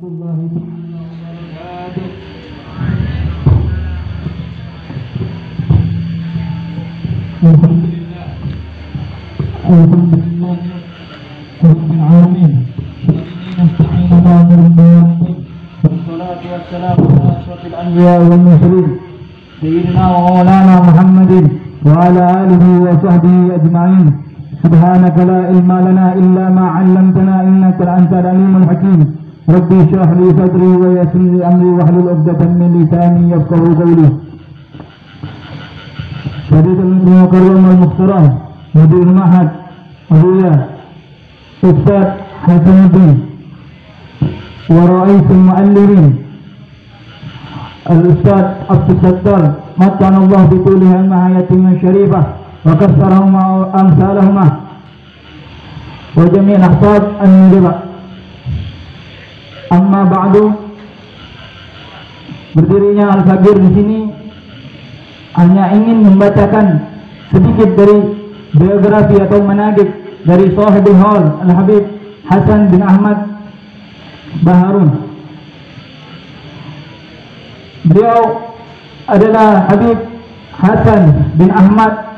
warahmatullahi wabarakatuh. Alhamdulillah Rabbil alamin. Nasta'inu wassalatu wassalamu ala asyrafil anbiya wal mursalin sayyidina wa maulana Muhammadin wa ala alihi wa sahbihi ajma'in. Subhanaka la ilma lana illa ma 'allamtana innaka antal alimul hakim. Rabbi shrah li sadri wa yassir li amri wahlul 'uqdatam min lisani yafqahu qawli. Syahadatul mukarram wal muhtaram Mudir Mahad Abdullah Ustaz Hasanuddin wa Raisul Muallimin Al-Ustaz Abdul Sattar Matan Allah bitulihi al-mahayatin syarifah wa kassarahum amsalahumah wa jami'in ahsad an-nidba. Amma ba'du. Berdirinya Al-Fagir di sini hanya ingin membacakan sedikit dari biografi atau manaqib dari Sahibul Haul Al-Habib Hasan bin Ahmad Baharun. Beliau adalah Habib Hasan bin Ahmad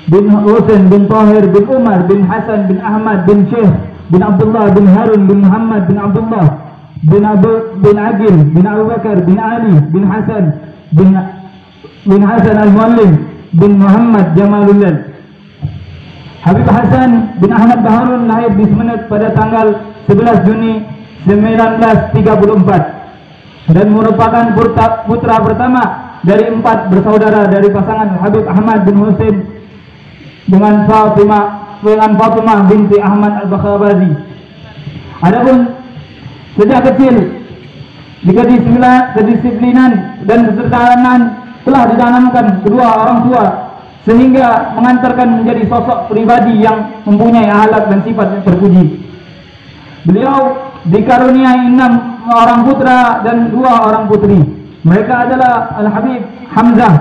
bin Husain bin Tahir bin Umar bin Hasan bin Ahmad bin Syekh bin Abdullah bin Harun bin Muhammad bin Abdullah bin Abu bin Agil bin Abu Bakar bin Ali bin Hasan bin Hasan Al-Muallim bin Muhammad Jamalullah. Habib Hasan bin Ahmad Baharun lahir di Semenit pada tanggal 11 Juni 1934 dan merupakan putra pertama dari 4 bersaudara dari pasangan Habib Ahmad bin Husain dengan Fatimah binti Ahmad Al-Bakhabazi. Adapun sejak kecil kedisiplinan dan kesertawanan telah ditanamkan kedua orang tua sehingga mengantarkan menjadi sosok pribadi yang mempunyai akhlak dan sifat yang terpuji. Beliau dikaruniai 6 orang putra dan 2 orang putri. Mereka adalah Al-Habib Hamzah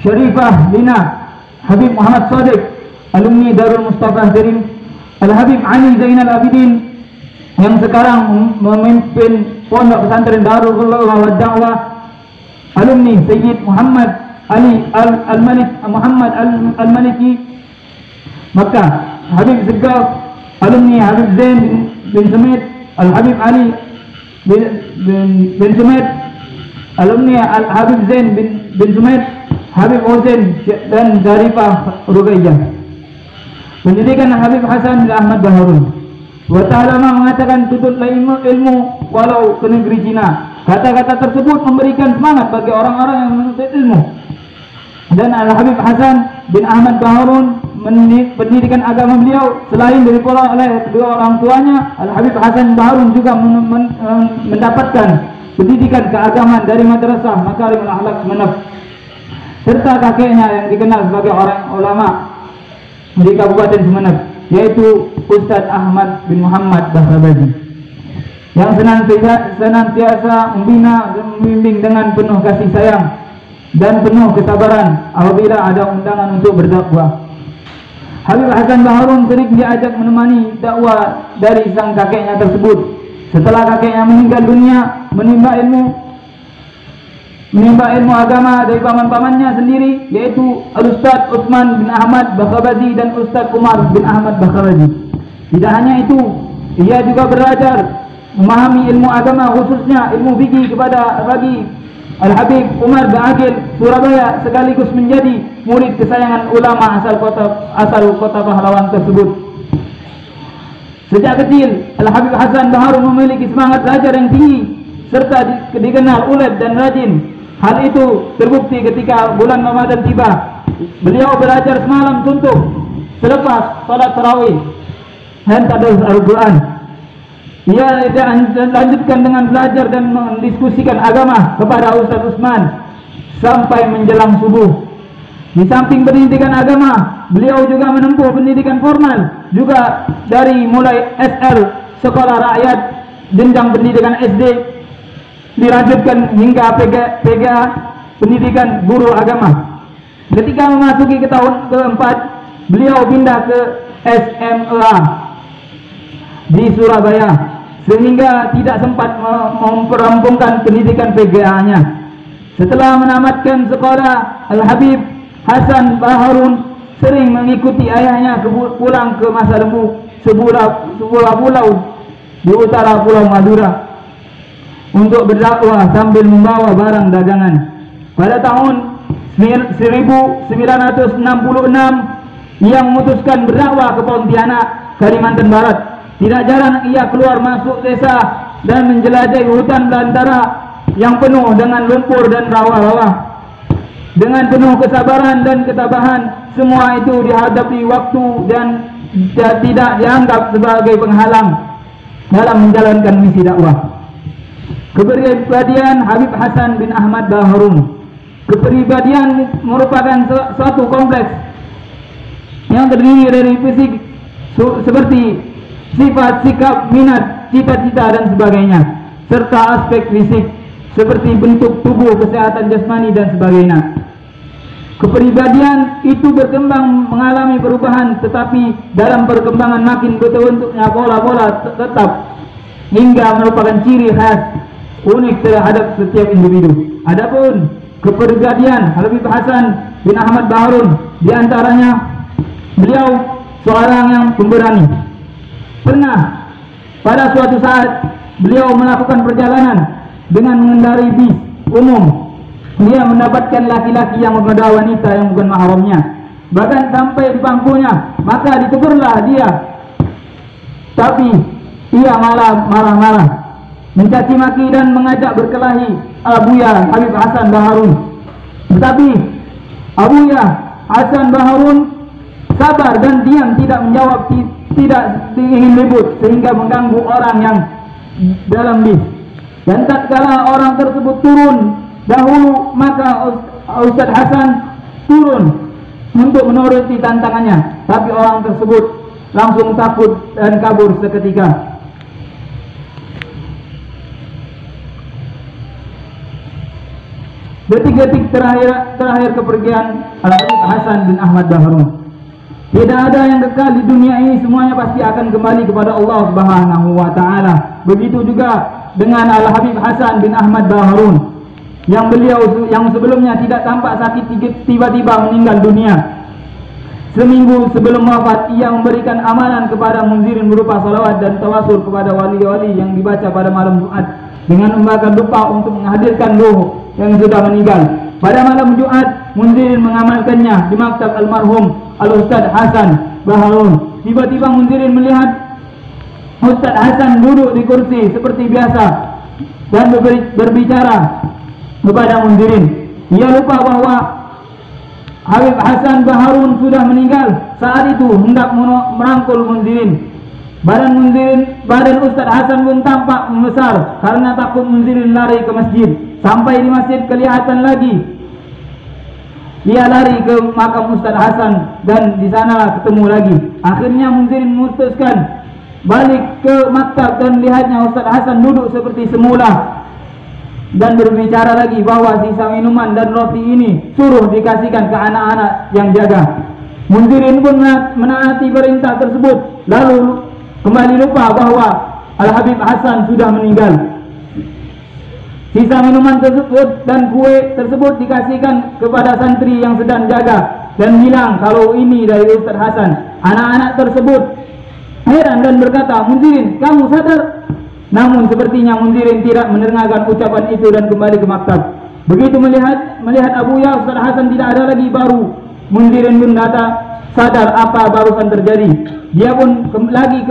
Syarifah Lina, Habib Muhammad Sadiq alumni Darul Mustafa Karim, Al-Habib Ali Zainal Abidin yang sekarang memimpin Pondok Pesantren Darul Ulumah wa Da'wah, alumni Sayyid Muhammad Ali Al-Malik Muhammad Al-Maliki Makkah, Habib Segaf alumni Habib Zain bin Sumait, Al-Habib Ali bin Sumait alumni Al-Habib Zain bin Sumait, Habib Hussein dan Zarifah Rugaiyah. Pendidikan Habib Hasan bin Ahmad Baharun. Wa ta'ala mengatakan tututlah ilmu walau ke negeri Cina. Kata-kata tersebut memberikan semangat bagi orang-orang yang menuntut ilmu. Dan Al-Habib Hasan bin Ahmad Baharun, pendidikan agama beliau selain dipolong oleh kedua orang tuanya, Al-Habib Hasan Baharun juga mendapatkan pendidikan keagamaan dari Madrasah Makarimul Akhlak Sumeneb, serta kakeknya yang dikenal sebagai orang ulama di Kabupaten Sumeneb, yaitu Ustaz Ahmad bin Muhammad Bakhabazi, yang senantiasa membina dan membimbing dengan penuh kasih sayang dan penuh kesabaran apabila ada undangan untuk berdakwah. Habib Hasan Baharun sering diajak menemani dakwah dari sang kakeknya tersebut. Setelah kakeknya meninggal dunia, menimba ilmu agama dari paman-pamannya sendiri, yaitu Al-Ustaz Utsman bin Ahmad Bakhabazi dan Ustaz Umar bin Ahmad Bakhabazi. Tidak hanya itu, ia juga belajar memahami ilmu agama, khususnya ilmu fikih bagi Al-Habib Umar bin Agil Surabaya, sekaligus menjadi murid kesayangan ulama asal kota Pahlawan tersebut. Sejak kecil, Al-Habib Hasan Baharun memiliki semangat belajar yang tinggi serta dikenal ulet dan rajin. Hal itu terbukti ketika bulan Ramadan tiba. Beliau belajar semalam suntuk selepas salat tarawih dan tadarus Al-Quran. Ia lanjutkan dengan belajar dan mendiskusikan agama kepada Ustaz Utsman sampai menjelang subuh. Di samping pendidikan agama, beliau juga menempuh pendidikan formal juga dari mulai SR sekolah rakyat, jenjang pendidikan SD, dilanjutkan hingga PGA pendidikan guru agama. Ketika memasuki ke tahun keempat, beliau pindah ke SMEA di Surabaya sehingga tidak sempat memperampungkan pendidikan PGA-nya. Setelah menamatkan sekolah, Al-Habib Hasan Baharun sering mengikuti ayahnya pulang ke Masa Lembu, sebuah pulau di utara Pulau Madura, untuk berdakwah sambil membawa barang dagangan. Pada tahun 1966 ia memutuskan berdakwah ke Pontianak, Kalimantan Barat. Tidak jarang ia keluar masuk desa dan menjelajahi hutan belantara yang penuh dengan lumpur dan rawa-rawa. Dengan penuh kesabaran dan ketabahan, semua itu dihadapi waktu dan tidak dianggap sebagai penghalang dalam menjalankan misi dakwah. Kepribadian Habib Hasan bin Ahmad Baharun. Kepribadian merupakan suatu kompleks yang terdiri dari fisik seperti sifat, sikap, minat, cita-cita dan sebagainya, serta aspek fisik seperti bentuk tubuh, kesehatan jasmani dan sebagainya. Kepribadian itu berkembang mengalami perubahan, tetapi dalam perkembangan makin berbentuknya pola-pola tetap hingga merupakan ciri khas unik terhadap setiap individu. Adapun kepribadian Habib Hasan bin Ahmad Baharun, diantaranya beliau seorang yang pemberani. Pernah pada suatu saat beliau melakukan perjalanan dengan mengendarai bis umum. Dia mendapatkan laki-laki yang menggoda wanita yang bukan mahramnya. Bahkan sampai di bangkunya, maka ditegurlah dia. Tapi ia malah marah-marah, mencaci maki dan mengajak berkelahi Abuya Habib Hasan Baharun. Tetapi Abuya Hasan Baharun sabar dan diam, tidak menjawab, tidak ingin ribut sehingga mengganggu orang yang dalam bis. Dan tatkala orang tersebut turun dahulu, maka Ustaz Hasan turun untuk menuruti tantangannya, tapi orang tersebut langsung takut dan kabur seketika. Detik-detik terakhir kepergian Al-Habib Hasan bin Ahmad Baharun. Tidak ada yang kekal di dunia ini, semuanya pasti akan kembali kepada Allah Subhanahu wa taala. Begitu juga dengan Al-Habib Hasan bin Ahmad Baharun, yang sebelumnya tidak tampak sakit, tiba-tiba meninggal dunia. Seminggu sebelum wafat, ia memberikan amalan kepada munzirin berupa salawat dan tawasul kepada wali-wali yang dibaca pada malam Jumat, dengan membakar dupa untuk menghadirkan ruh yang sudah meninggal. Pada malam Jumat, munzirin mengamalkannya di maktab almarhum Al-Ustaz Hasan Baharun. Tiba-tiba munzirin melihat Ustaz Hasan duduk di kursi seperti biasa dan berbicara kepada munzirin. Ia lupa bahwa Habib Hasan Baharun sudah meninggal. Saat itu hendak merangkul munzirin. Badan Ustaz Hasan pun tampak membesar karena takut munzirin lari ke masjid. Sampai di masjid kelihatan lagi dia lari ke makam Ustaz Hasan dan di sana ketemu lagi. Akhirnya munzirin memutuskan balik ke maktab dan lihatnya Ustaz Hasan duduk seperti semula dan berbicara lagi bahwa sisa minuman dan roti ini suruh dikasihkan ke anak-anak yang jaga. Munzirin pun menaati perintah tersebut, lalu kembali lupa bahwa Al-Habib Hasan sudah meninggal. Sisa minuman tersebut dan kue tersebut dikasihkan kepada santri yang sedang jaga dan bilang kalau ini dari Ustaz Hasan. Anak-anak tersebut heran dan berkata, "Munzirin, kamu sadar?" Namun sepertinya munzirin tidak mendengarkan ucapan itu dan kembali ke maktab. Begitu melihat Abuya Ustaz Hasan tidak ada lagi, baru munzirin pun sadar apa barusan terjadi. Dia pun kembali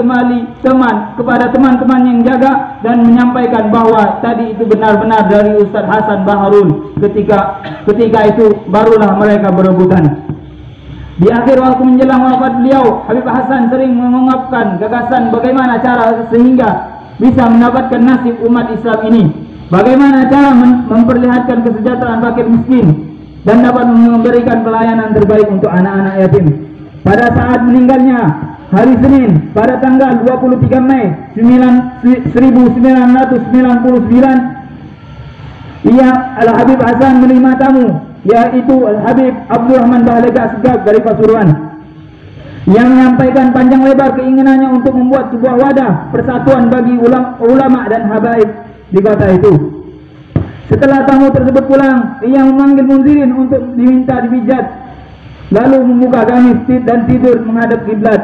kepada teman-teman yang jaga dan menyampaikan bahwa tadi itu benar-benar dari Ustaz Hasan Baharun. Ketika itu barulah mereka berebutan. Di akhir waktu menjelang wafat beliau, Habib Hasan sering mengungkapkan gagasan bagaimana cara sehingga bisa mendapatkan nasib umat Islam ini, bagaimana cara memperlihatkan kesejahteraan fakir miskin dan dapat memberikan pelayanan terbaik untuk anak-anak yatim. Pada saat meninggalnya hari Senin pada tanggal 23 Mei 1999, ia Al-Habib Hasan menerima tamu, yaitu Al-Habib Abdul Rahman Bahlaga Segaf dari Pasuruan. Yang menyampaikan panjang lebar keinginannya untuk membuat sebuah wadah persatuan bagi ulama dan habaib di kota itu. Setelah tamu tersebut pulang, ia memanggil Munzirin untuk diminta dipijat, lalu membuka gamis dan tidur menghadap kiblat.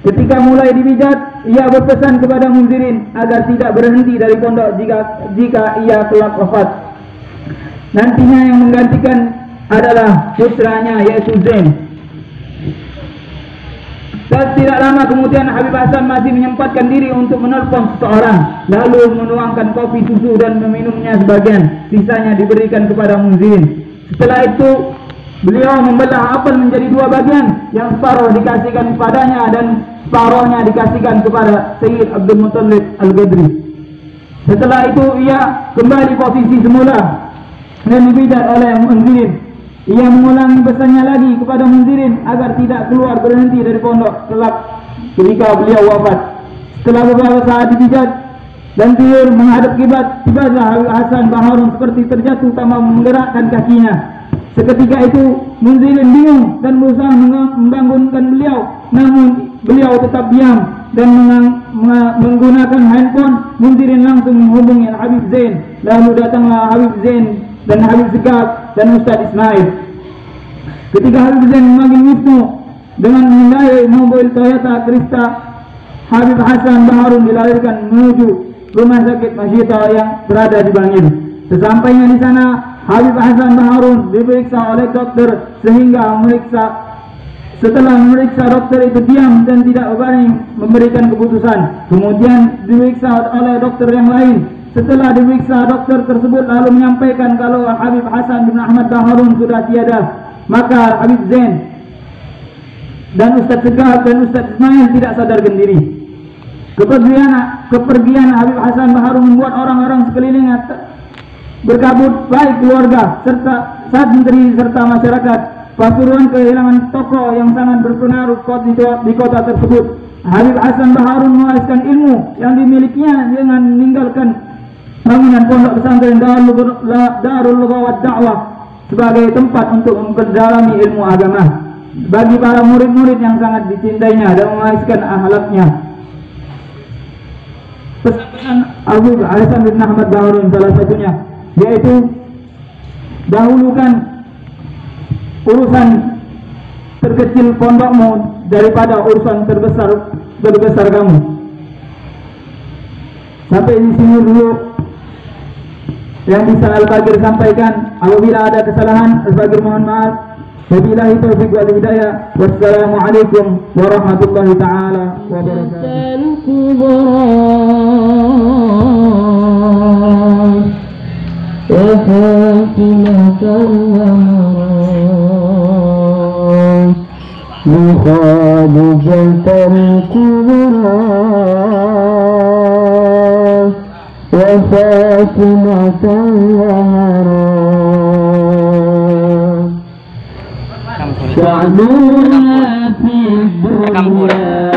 Ketika mulai dipijat, ia berpesan kepada Munzirin agar tidak berhenti dari pondok jika ia kelak wafat. Nantinya yang menggantikan adalah putranya, yaitu Zain. Dan tidak lama kemudian Habib Hasan masih menyempatkan diri untuk menelpon seseorang, lalu menuangkan kopi susu dan meminumnya sebagian, sisanya diberikan kepada Munzirin. Setelah itu beliau membelah apel menjadi dua bagian, yang separuh dikasihkan kepadanya dan separuhnya dikasihkan kepada Sayyid Abdul Muttalib Al-Ghadri. Setelah itu ia kembali posisi semula dan dipijat oleh Munzirin. Ia mengulangi pesannya lagi kepada Munzirin agar tidak keluar berhenti dari pondok kelak ketika beliau wafat. Setelah beberapa saat dipijat dan tidur menghadap kiblat, tibalah Habib Hasan Baharun seperti terjatuh tanpa menggerakkan kakinya. Seketika itu Munzirin bingung dan berusaha membangunkan beliau, namun beliau tetap diam dan menggunakan handphone. Munzirin langsung menghubungi Habib Zain, lalu datanglah Habib Zain dan Habib Segaf dan Ustaz Ismail. Ketika Habib Zain memanggil Wisnu dengan mengendarai mobil Toyota Krista, Habib Hasan Baharun dilarikan menuju rumah sakit Masyita yang berada di Bangil. Sesampainya di sana, Habib Hasan Baharun diperiksa oleh dokter setelah memeriksa dokter itu diam dan tidak berani memberikan keputusan. Kemudian diperiksa oleh dokter yang lain. Setelah diperiksa, dokter tersebut lalu menyampaikan kalau Habib Hasan bin Ahmad Baharun sudah tiada. Maka Habib Zain dan Ustaz Segaf dan Ustaz Ismail tidak sadarkan diri. Kepergian Habib Hasan Baharun membuat orang-orang sekelilingnya berkabut, baik keluarga serta santri serta masyarakat. Pasuruan kehilangan tokoh yang sangat berpengaruh di kota tersebut. Habib Hasan Baharun mewariskan ilmu yang dimilikinya dengan meninggalkan bangunan pondok pesantren Darul Lughah wa Da'wah sebagai tempat untuk memperdalami ilmu agama bagi para murid-murid yang sangat dicintainya dan mewariskan akhlaknya. Pesan Habib Hasan bin Ahmad Baharun salah satunya yaitu dahulukan urusan terkecil pondokmu daripada urusan terbesar kamu. Sampai di sini dulu yang bisa Al-Bagir sampaikan. Apabila ada kesalahan, Al-Bagir mohon maaf. Wabillahi taufiq wal hidayah. Wassalamualaikum warahmatullahi taala وفاطمة الزهراء شعبنا في الدنيا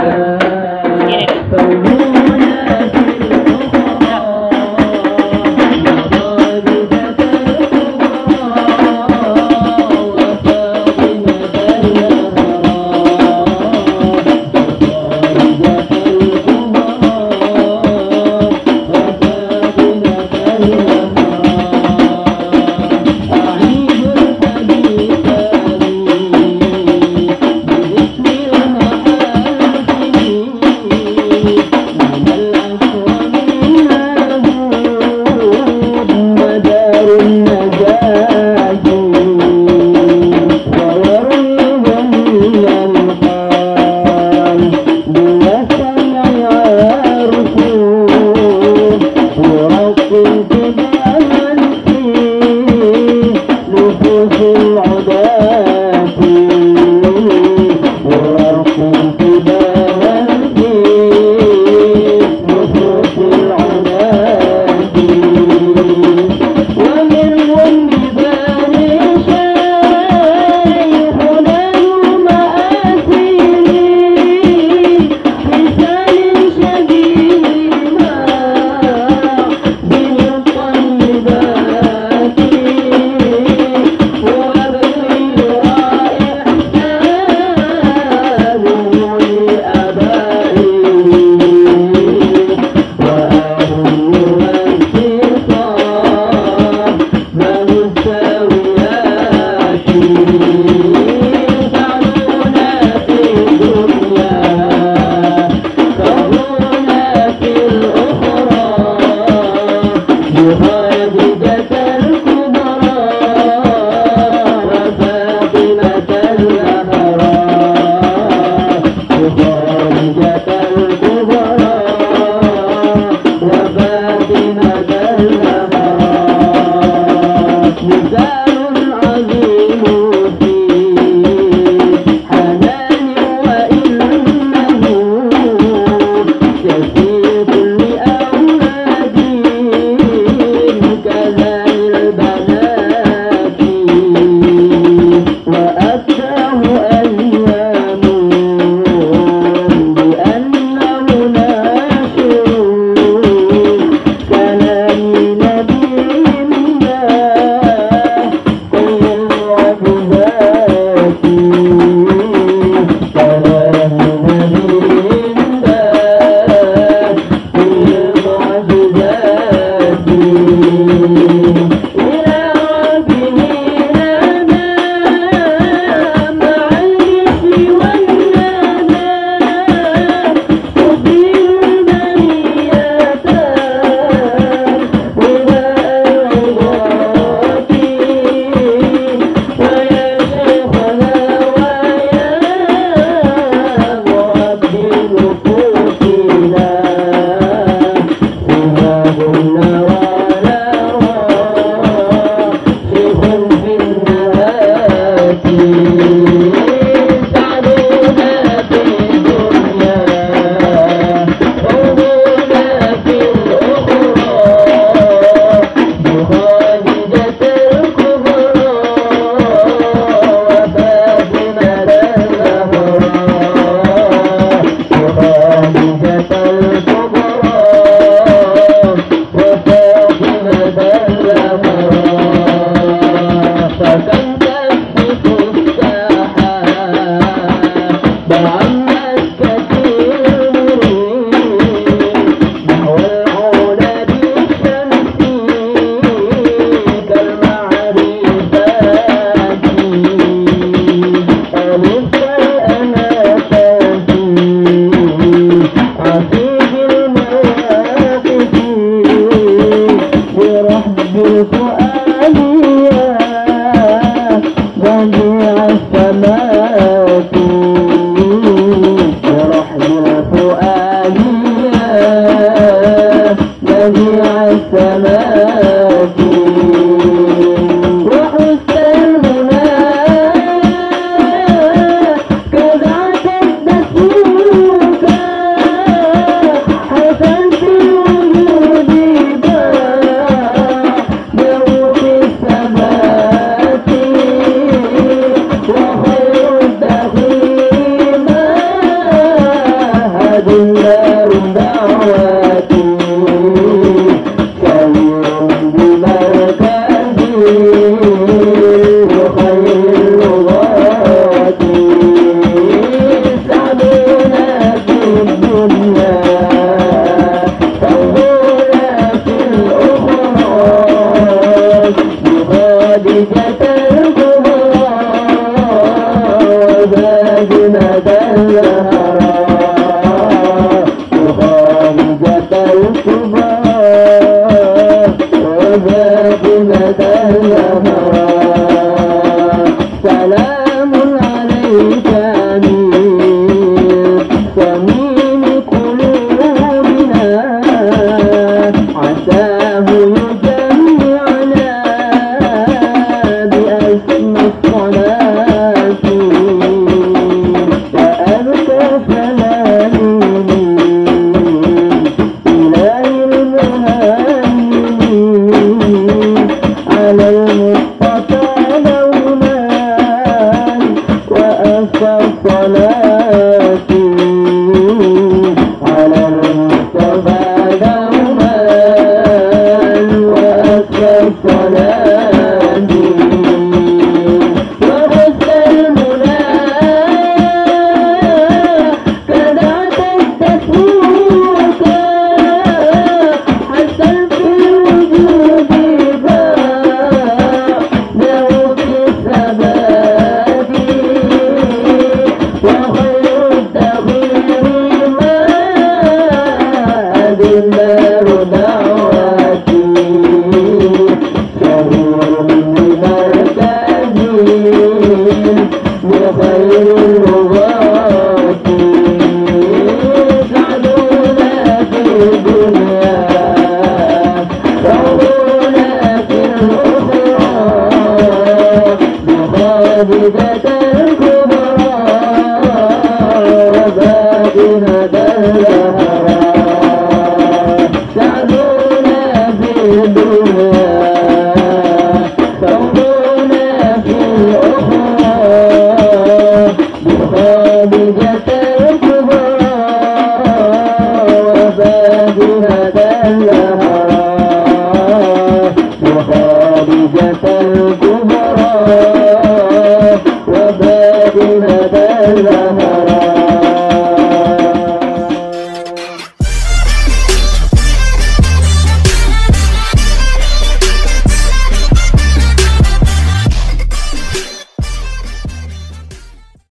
وأزكى الصلاة على المصطفى دوما وأزكى الصلاة وحسن المنى كذاك التسويق حسن في الوجود له في الثبات وخير التغيير ما أدله دعواتي شهور بمركزي بخير اللغات سعدونا في الدنيا روضونا في الأخرى بخادمة الكبرى وباطنة الزهراء سعدونا في الدنيا روضونا في الأخرى بخادمة الكبرى وباطنة الزهراء وخادجة الكبرى وباطنة الزهراء